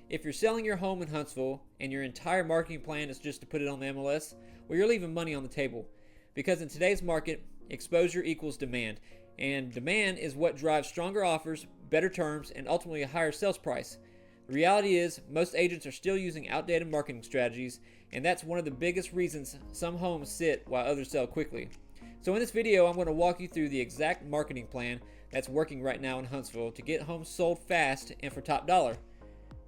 If you're selling your home in Huntsville and your entire marketing plan is just to put it on the MLS, well, you're leaving money on the table. Because in today's market, exposure equals demand, and demand is what drives stronger offers, better terms, and ultimately a higher sales price. The reality is, most agents are still using outdated marketing strategies, and that's one of the biggest reasons some homes sit while others sell quickly. So in this video, I'm going to walk you through the exact marketing plan that's working right now in Huntsville to get homes sold fast and for top dollar.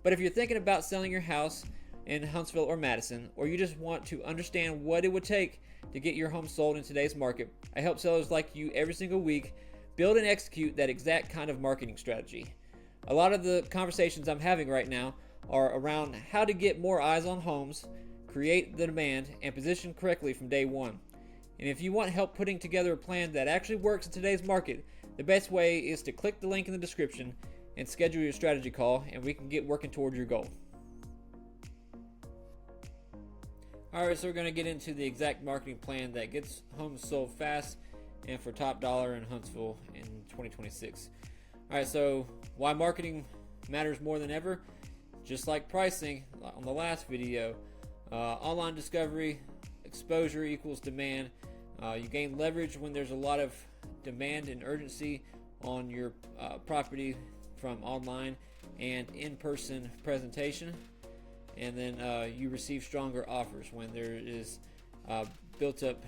But if you're thinking about selling your house in Huntsville or Madison, or you just want to understand what it would take to get your home sold in today's market, I help sellers like you every single week build and execute that exact kind of marketing strategy. A lot of the conversations I'm having right now are around how to get more eyes on homes, create the demand, and position correctly from day one. And if you want help putting together a plan that actually works in today's market, the best way is to click the link in the description and schedule your strategy call, and we can get working toward your goal. Alright, so we're going to get into the exact marketing plan that gets homes sold fast and for top dollar in Huntsville in 2026. Alright, so why marketing matters more than ever? Just like pricing on the last video, online discovery, exposure equals demand. You gain leverage when there's a lot of demand and urgency on your property from online and in-person presentation. And then you receive stronger offers when there is built up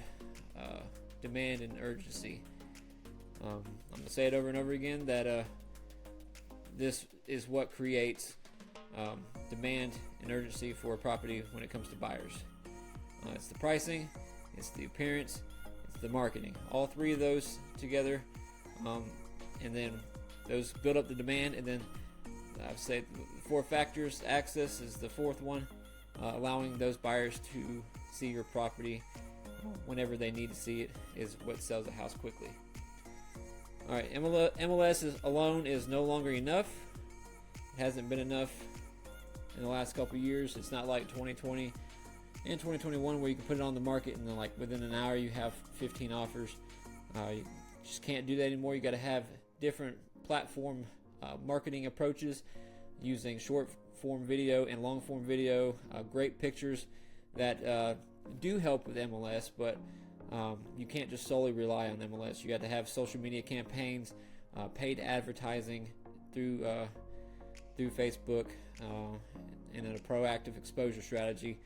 demand and urgency. I'm going to say it over and over again that this is what creates demand and urgency for a property when it comes to buyers. It's the pricing, it's the appearance, it's the marketing. All three of those together, and then those build up the demand, and then I've said 4 factors. Access is the 4th one, allowing those buyers to see your property whenever they need to see it is what sells a house quickly. Alright, MLS alone is no longer enough. It hasn't been enough in the last couple years. It's not like 2020 and 2021 where you can put it on the market and then like within an hour you have 15 offers. You just can't do that anymore. You got to have different platform marketing approaches using short form video and long form video, great pictures that do help with MLS, but you can't just solely rely on MLS. You got to have social media campaigns, paid advertising through Facebook, and then a proactive exposure strategy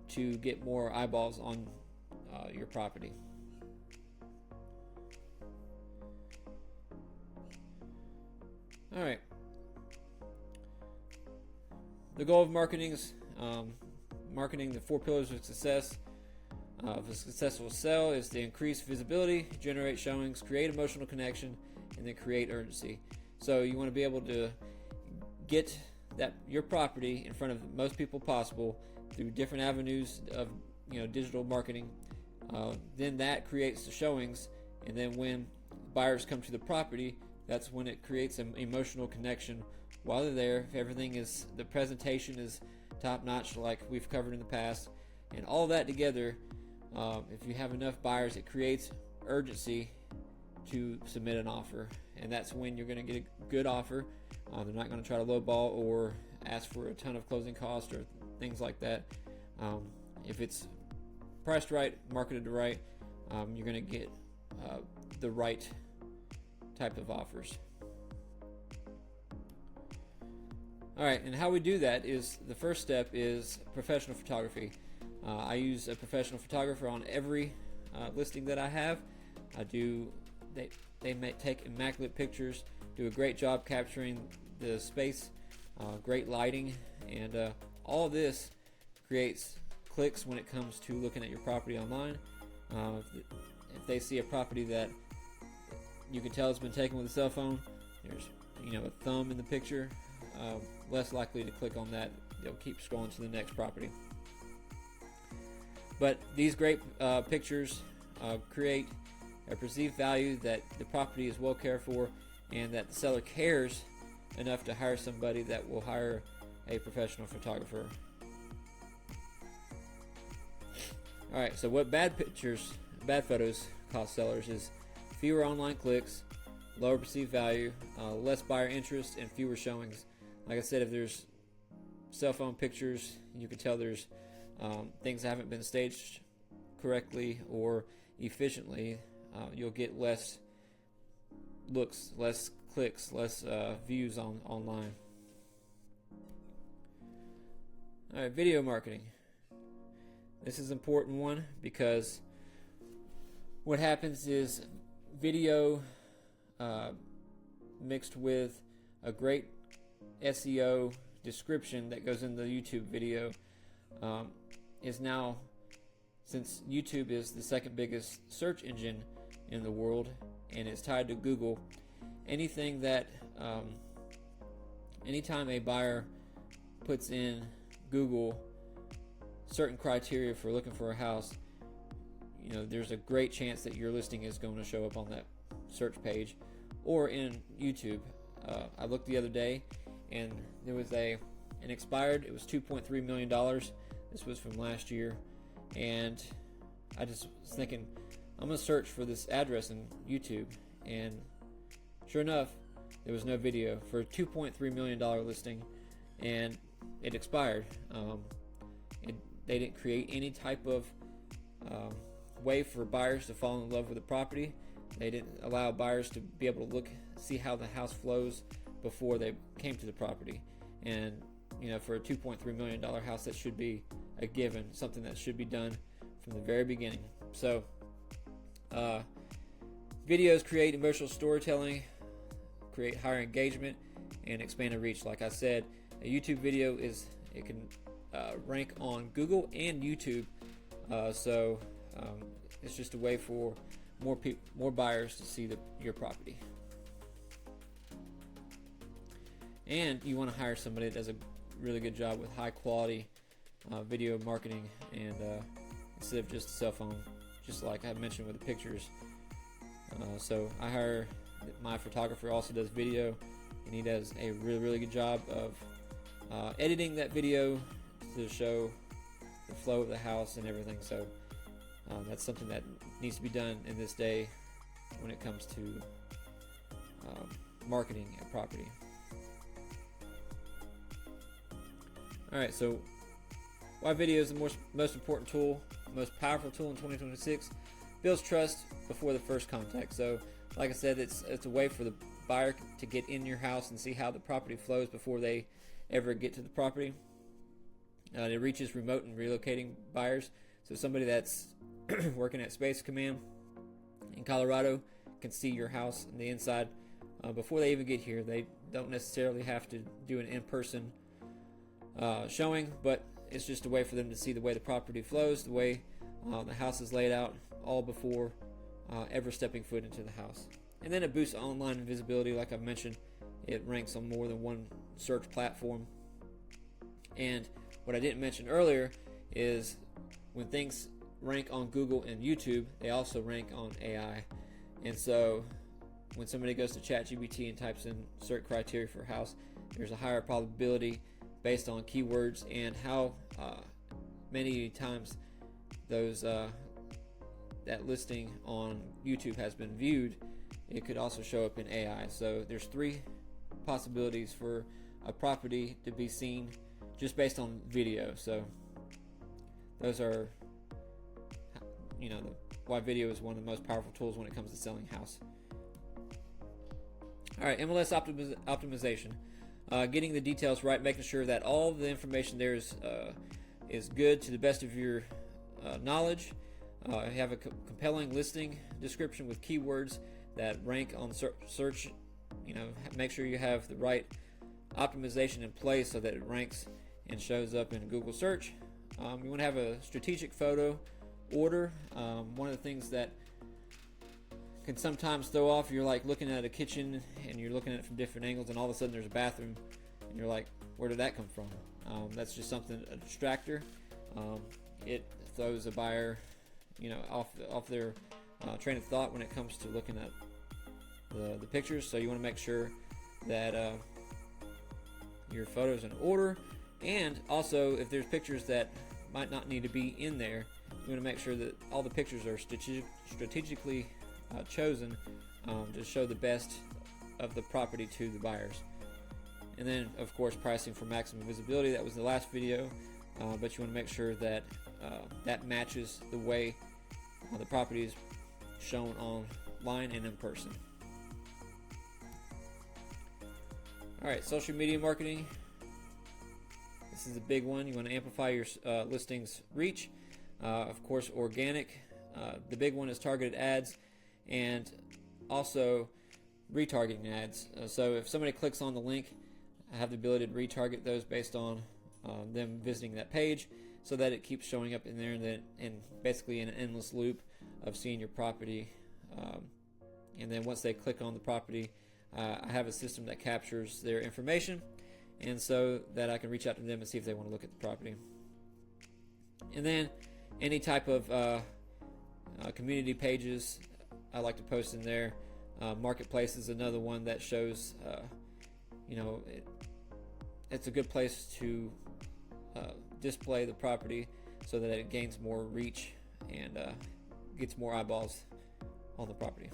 to get more eyeballs on your property. Alright. The goal of marketing is marketing the 4 pillars of success. Of a successful sale is to increase visibility, generate showings, create emotional connection, and then create urgency. So you want to be able to get your property in front of the most people possible through different avenues of digital marketing. Then that creates the showings, and then when buyers come to the property, that's when it creates an emotional connection while they're there. If the presentation is top notch like we've covered in the past, and all that together, if you have enough buyers, it creates urgency to submit an offer, and that's when you're going to get a good offer. They're not going to try to lowball or ask for a ton of closing costs or things like that. If it's priced right, marketed right, you're going to get the right type of offers. Alright, and how we do that is the first step is professional photography. I use a professional photographer on every listing that I have. They take immaculate pictures, do a great job capturing the space, great lighting, and all this creates clicks when it comes to looking at your property online. If they see a property that you can tell it's been taken with a cell phone, there's a thumb in the picture, less likely to click on that. They'll keep scrolling to the next property. But these great pictures create a perceived value that the property is well cared for, and that the seller cares enough to hire somebody that will hire a professional photographer. Alright, so what bad photos cost sellers is fewer online clicks, lower perceived value, less buyer interest, and fewer showings. Like I said, if there's cell phone pictures, you can tell there's things that haven't been staged correctly or efficiently. You'll get less looks, less clicks, less views online. All right, video marketing. This is an important one because what happens is video mixed with a great SEO description that goes in the YouTube video is now, since YouTube is the second biggest search engine in the world and it's tied to Google, anything that anytime a buyer puts in Google certain criteria for looking for a house, there's a great chance that your listing is going to show up on that search page or in YouTube. I looked the other day and there was an expired, it was $2.3 million. This was from last year, and I just was thinking, I'm going to search for this address in YouTube, and sure enough, there was no video for a $2.3 million listing, and it expired. They didn't create any type of way for buyers to fall in love with the property. They didn't allow buyers to be able to see how the house flows before they came to the property. And for a $2.3 million house, that should be a given, something that should be done from the very beginning. So videos create emotional storytelling, create higher engagement, and expand the reach. Like I said, a YouTube video can rank on Google and YouTube, so it's just a way for more buyers to see your property. And you want to hire somebody that does a really good job with high quality video marketing, and instead of just a cell phone, just like I mentioned with the pictures. So I hire, my photographer also does video, and he does a really good job of editing that video to show the flow of the house and everything. So that's something that needs to be done in this day when it comes to marketing a property. Alright, so why video is the most important tool, most powerful tool in 2026? Builds trust before the first contact. So like I said, it's a way for the buyer to get in your house and see how the property flows before they ever get to the property. It reaches remote and relocating buyers. So somebody that's working at Space Command in Colorado can see your house on the inside before they even get here. They don't necessarily have to do an in-person showing, but it's just a way for them to see the way the property flows, the way the house is laid out, all before ever stepping foot into the house. And then it boosts online visibility. Like I've mentioned, it ranks on more than one search platform. And what I didn't mention earlier is when things rank on Google and YouTube, they also rank on AI. And so when somebody goes to ChatGPT and types in certain criteria for a house, there's a higher probability based on keywords and how many times those that listing on YouTube has been viewed. It could also show up in AI. So there's 3 possibilities for a property to be seen just based on video. So those are, why video is one of the most powerful tools when it comes to selling a house. All right, MLS optimization. Getting the details right, making sure that all the information there is good to the best of your knowledge. Have a compelling listing description with keywords that rank on search. Make sure you have the right optimization in place so that it ranks and shows up in Google search. You want to have a strategic photo order. One of the things that can sometimes throw off, you're like looking at a kitchen and you're looking at it from different angles, and all of a sudden there's a bathroom and you're like, where did that come from? That's just something, a distractor. It throws a buyer off their train of thought when it comes to looking at the pictures. So you want to make sure that your photos in order, and also if there's pictures that might not need to be in there, you want to make sure that all the pictures are strategically chosen to show the best of the property to the buyers. And then, of course, pricing for maximum visibility. That was the last video, but you want to make sure that that matches the way the property is shown online and in person. Alright, social media marketing. This is a big one. You want to amplify your listings reach. Of course, organic. The big one is targeted ads and also retargeting ads. So if somebody clicks on the link, I have the ability to retarget those based on them visiting that page, so that it keeps showing up in there and basically in an endless loop of seeing your property. And then once they click on the property, I have a system that captures their information, and so that I can reach out to them and see if they want to look at the property. And then any type of community pages I like to post in there. Marketplace is another one that shows, it's a good place to display the property so that it gains more reach and gets more eyeballs on the property.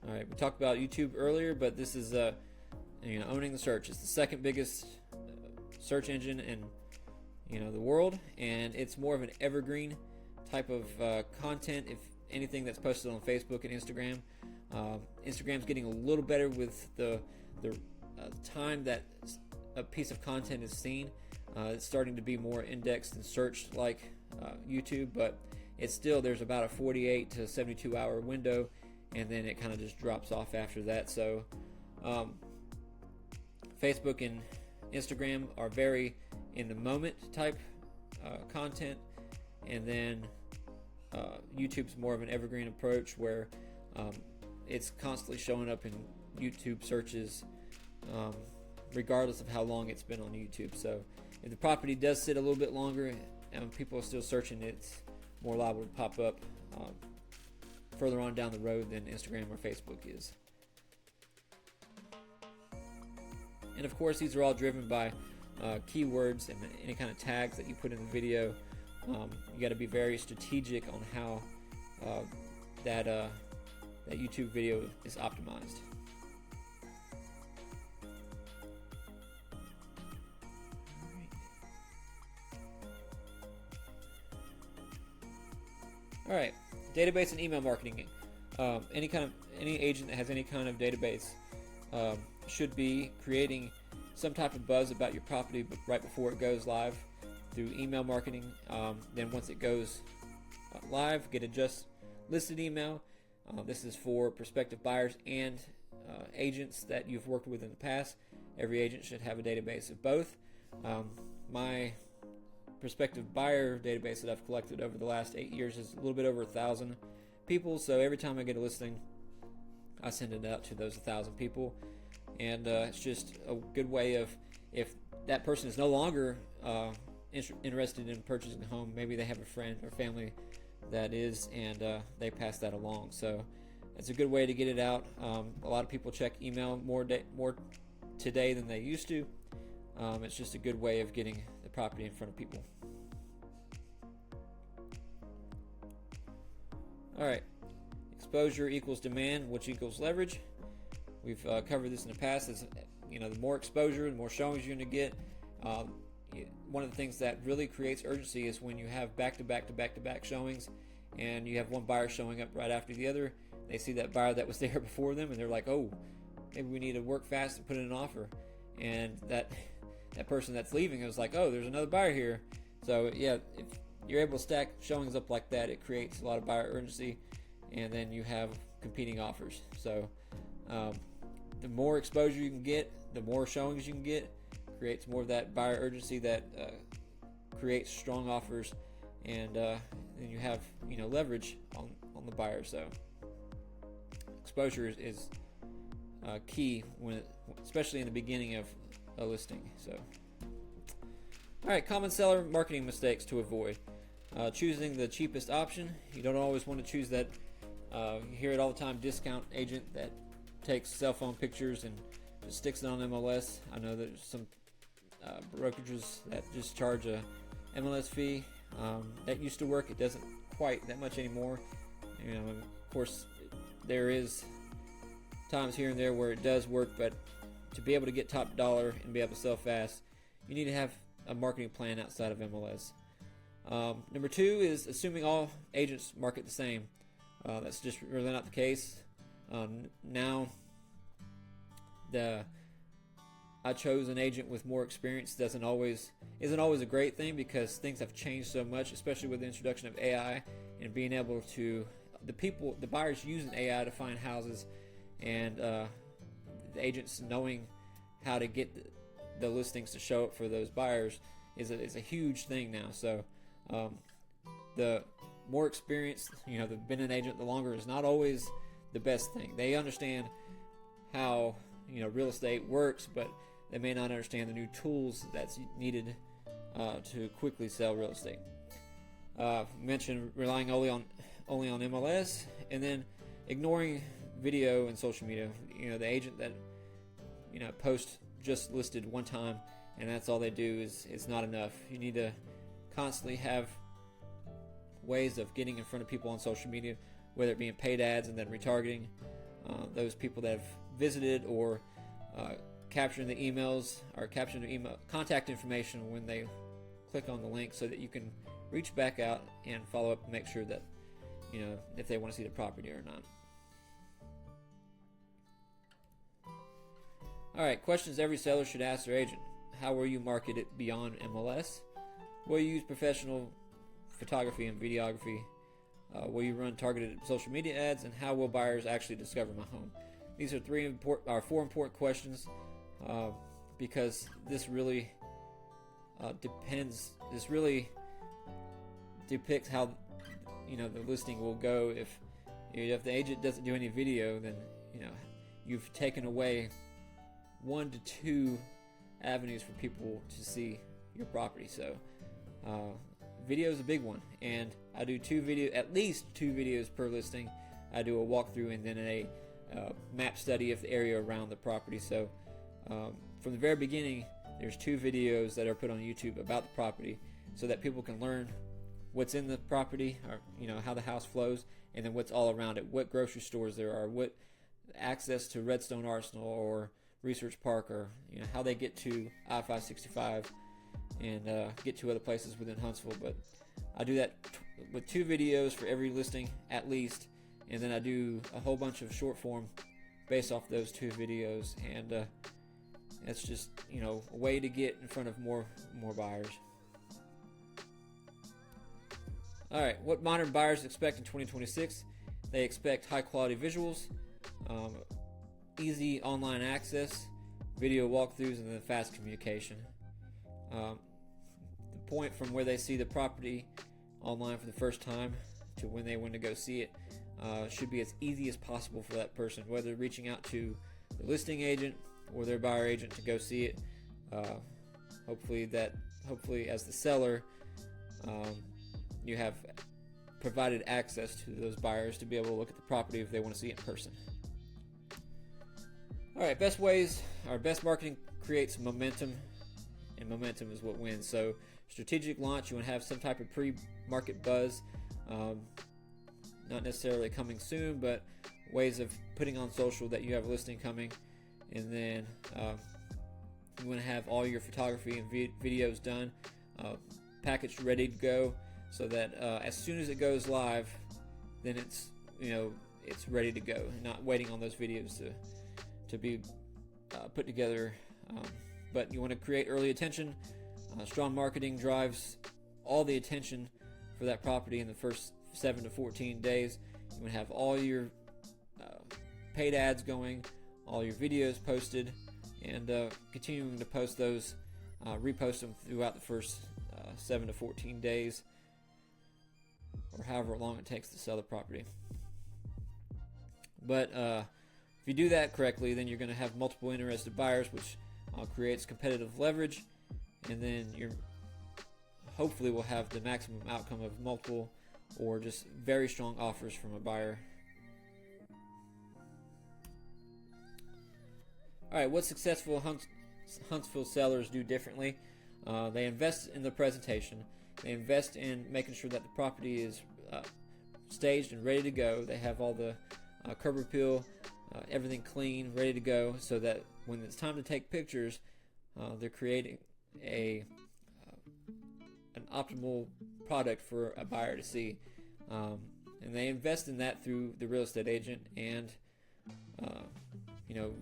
All right, we talked about YouTube earlier, but this is owning the search. It's the second biggest search engine in the world, and it's more of an evergreen type of content. If anything that's posted on Facebook and Instagram, Instagram's getting a little better with the time that a piece of content is seen. It's starting to be more indexed and searched like YouTube, but it's still, there's about a 48 to 72 hour window, and then it kind of just drops off after that. So Facebook and Instagram are very in the moment type content, and then YouTube's more of an evergreen approach where it's constantly showing up in YouTube searches regardless of how long it's been on YouTube. So if the property does sit a little bit longer and people are still searching, it's more liable to pop up further on down the road than Instagram or Facebook is. And of course, these are all driven by keywords and any kind of tags that you put in the video. You got to be very strategic on how that YouTube video is optimized. All right, database and email marketing. Any agent that has any kind of database should be creating some type of buzz about your property right before it goes live through email marketing. Then once it goes live, get a just listed email. This is for prospective buyers and agents that you've worked with in the past. Every agent should have a database of both. My prospective buyer database that I've collected over the last 8 years is a little bit over 1,000 people. So every time I get a listing, I send it out to those 1,000 people. And it's just a good way of, if that person is no longer interested in purchasing a home, maybe they have a friend or family that is, and they pass that along. So it's a good way to get it out. A lot of people check email more today than they used to. It's just a good way of getting the property in front of people. All right, exposure equals demand, which equals leverage. We've covered this in the past. Is the more exposure, the more showings you're going to get. One of the things that really creates urgency is when you have back-to-back showings, and you have one buyer showing up right after the other. They see that buyer that was there before them, and they're like, "Oh, maybe we need to work fast and put in an offer." And that person that's leaving is like, "Oh, there's another buyer here." So yeah, if you're able to stack showings up like that, it creates a lot of buyer urgency, and then you have competing offers. So the more exposure you can get, the more showings you can get, creates more of that buyer urgency that creates strong offers, and then you have leverage on the buyer. So exposure is key especially in the beginning of a listing. So all right, common seller marketing mistakes to avoid. Choosing the cheapest option. You don't always want to choose that. You hear it all the time, discount agent that takes cell phone pictures and just sticks it on MLS. I know there's some brokerages that just charge a MLS fee. That used to work. It doesn't quite that much anymore. Of course, there is times here and there where it does work, but to be able to get top dollar and be able to sell fast, you need to have a marketing plan outside of MLS. Number 2 is assuming all agents market the same. That's just really not the case. Now, I chose an agent with more experience isn't always a great thing, because things have changed so much, especially with the introduction of AI and being able to the buyers using AI to find houses, and the agents knowing how to get the listings to show up for those buyers is a huge thing now. So the more experience, they've been an agent the longer, is not always the best thing. They understand how real estate works, but they may not understand the new tools that's needed to quickly sell real estate. Mentioned relying only on MLS, and then ignoring video and social media. The agent that post just listed one time and that's all they do is not enough. You need to constantly have ways of getting in front of people on social media, whether it be in paid ads and then retargeting those people that have visited, or capturing the emails, or capturing the email contact information when they click on the link, so that you can reach back out and follow up and make sure that if they want to see the property or not. Alright, questions every seller should ask their agent. How will you market it beyond MLS? Will you use professional photography and videography? Will you run targeted social media ads? And how will buyers actually discover my home? These are four important questions, because this really depends. This really depicts how the listing will go. If the agent doesn't do any video, then you've taken away 1 to 2 avenues for people to see your property. So video is a big one, and I do at least two videos per listing. I do a walkthrough and then a map study of the area around the property. So from the very beginning, there's 2 videos that are put on YouTube about the property, so that people can learn what's in the property, or how the house flows, and then what's all around it, what grocery stores there are, what access to Redstone Arsenal or Research Park, or how they get to I-565 and get to other places within Huntsville. But I do that with 2 videos for every listing at least, and then I do a whole bunch of short form based off those 2 videos, and that's just a way to get in front of more buyers. Alright, what modern buyers expect in 2026? They expect high quality visuals, easy online access, video walkthroughs, and then fast communication. The point from where they see the property online for the first time to when they want to go see it should be as easy as possible for that person, whether reaching out to the listing agent or their buyer agent to go see it. Hopefully as the seller, you have provided access to those buyers to be able to look at the property if they want to see it in person. Alright, best marketing creates momentum, and momentum is what wins. So strategic launch, you want to have some type of pre-market buzz, not necessarily coming soon, but ways of putting on social that you have a listing coming. And then you want to have all your photography and videos done, packaged, ready to go, so that as soon as it goes live, then it's ready to go, not waiting on those videos to be put together. But you want to create early attention. Strong marketing drives all the attention for that property in the first 7 to 14 days. You want to have all your paid ads going, all your videos posted, and continuing to post those, repost them throughout the first 7 to 14 days, or however long it takes to sell the property. But if you do that correctly, then you're going to have multiple interested buyers, which creates competitive leverage, and then you're hopefully will have the maximum outcome of multiple or just very strong offers from a buyer. Alright, what successful Huntsville sellers do differently? They invest in the presentation. They invest in making sure that the property is staged and ready to go. They have all the curb appeal everything clean, ready to go, so that when it's time to take pictures, they're creating an optimal product for a buyer to see. And they invest in that through the real estate agent and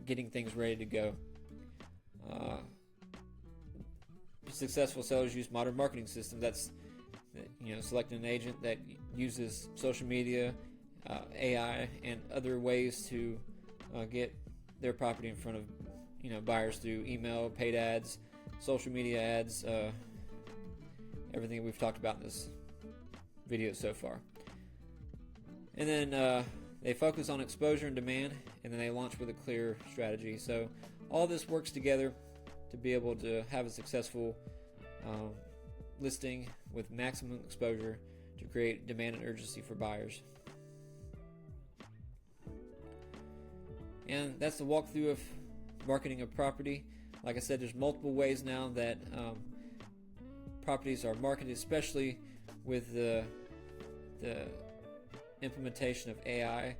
getting things ready to go. Successful sellers use modern marketing systems. That's selecting an agent that uses social media, AI, and other ways to get their property in front of buyers through email, paid ads, social media ads, everything we've talked about in this video so far. And then they focus on exposure and demand, and then they launch with a clear strategy. So all this works together to be able to have a successful listing with maximum exposure to create demand and urgency for buyers. And that's the walkthrough of marketing a property. Like I said, there's multiple ways now that properties are marketed, especially with the implementation of AI.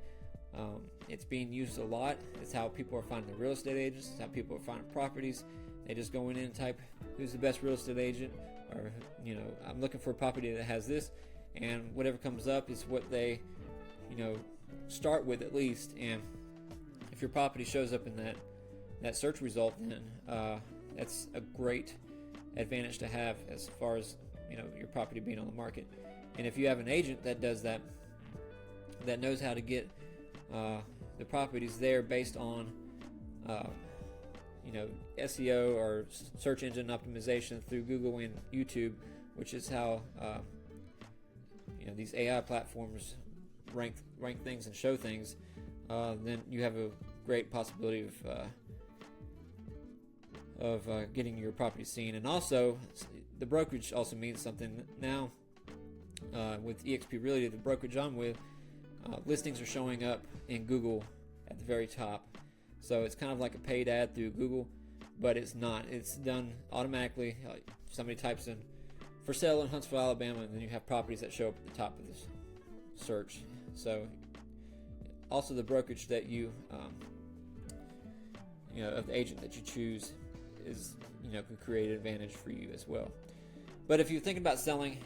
It's being used a lot. It's how people are finding the real estate agents. It's how people are finding properties. They just go in and type, who's the best real estate agent, or I'm looking for a property that has this, and whatever comes up is what they start with, at least. And if your property shows up in that search result, then that's a great advantage to have as far as your property being on the market. And if you have an agent that does that knows how to get the properties there based on SEO or search engine optimization through Google and YouTube, which is how these AI platforms rank things and show things, then you have a great possibility of getting your property seen. And also, the brokerage also means something now. With eXp Realty, the brokerage I'm with, listings are showing up in Google at the very top. So it's kind of like a paid ad through Google, but it's not. It's done automatically. Somebody types in for sale in Huntsville, Alabama, and then you have properties that show up at the top of this search. So also the brokerage that you of the agent that you choose is can create an advantage for you as well. But if you're thinking about selling,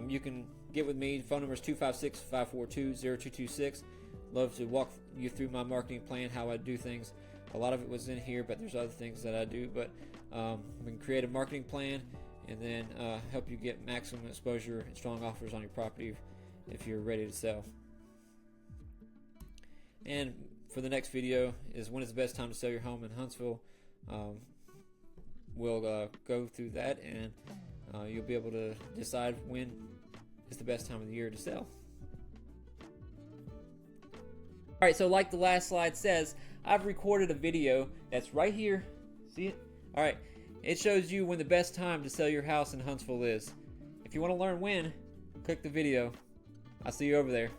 you can get with me. Phone number is 256-542-0226. Love to walk you through my marketing plan, how I do things. A lot of it was in here, but there's other things that I do. But we can create a marketing plan and then help you get maximum exposure and strong offers on your property if you're ready to sell. And for the next video is when is the best time to sell your home in Huntsville. We'll go through that, and you'll be able to decide when is the best time of the year to sell. Alright, so like the last slide says, I've recorded a video that's right here. See it? Alright, it shows you when the best time to sell your house in Huntsville is. If you want to learn when, click the video. I'll see you over there.